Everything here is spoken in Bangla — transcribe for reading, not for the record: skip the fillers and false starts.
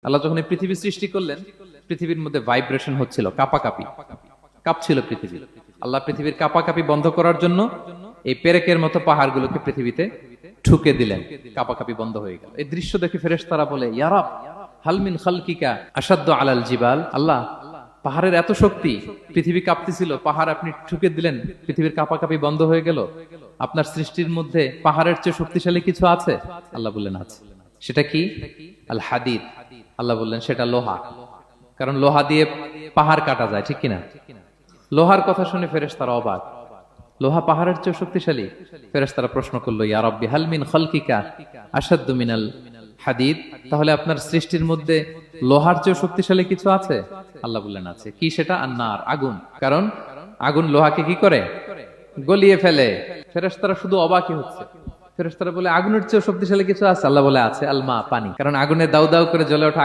আল্লাহ যখন এই পৃথিবী সৃষ্টি করলেন, পৃথিবীর মধ্যে ভাইব্রেশন হচ্ছিল, কাঁপাকাঁপি, কাঁপছিল পৃথিবী। আল্লাহ পৃথিবীর কাঁপাকাঁপি বন্ধ করার জন্য এই পেরেকের মতো পাহাড়গুলোকে পৃথিবীতে ঠুকে দিলেন, কাঁপাকাঁপি বন্ধ হয়ে গেল। এই দৃশ্য দেখে ফেরেশতারা বলে, ইয়া রাব হালমিন খালকিকা আসাদ্দু আলাল জিবাল। আল্লাহ, পাহাড়ের এত শক্তি, পৃথিবী কাঁপতেছিল, পাহাড় আপনি ঠুকে দিলেন, পৃথিবীর কাঁপাকাঁপি বন্ধ হয়ে গেল। আপনার সৃষ্টির মধ্যে পাহাড়ের চেয়ে শক্তিশালী কিছু আছে? আল্লাহ বললেন আছে। সেটা কি? আল হাদিদ। আল্লাহ বললেন সেটা লোহা, কারণ লোহা দিয়ে পাহাড় কাটা যায়, ঠিক কিনা? লোহার কথা শুনে ফেরেশতারা অবাক, লোহা পাহাড়ের চেয়ে শক্তিশালী? ফেরেশতারা প্রশ্ন করলো, ইয়া রাব্বি হাল মিন খালকিকা আশাদ্দু মিনাল হাদিদ। তাহলে আপনার সৃষ্টির মধ্যে লোহার চেয়ে শক্তিশালী কিছু আছে? আল্লাহ বললেন আছে। কি সেটা? আন্নার, আগুন। কারণ আগুন লোহাকে কি করে? গলিয়ে ফেলে। ফেরেশতারা শুধু অবাকই হচ্ছে। ফেরেশতারা বলে, আগুনের চেয়ে শক্তিশালী কিছু আছে? আল্লাহ বলে আছে, আল মা, পানি। কারণ আগুনে দাউ দাউ করে জ্বলে ওঠা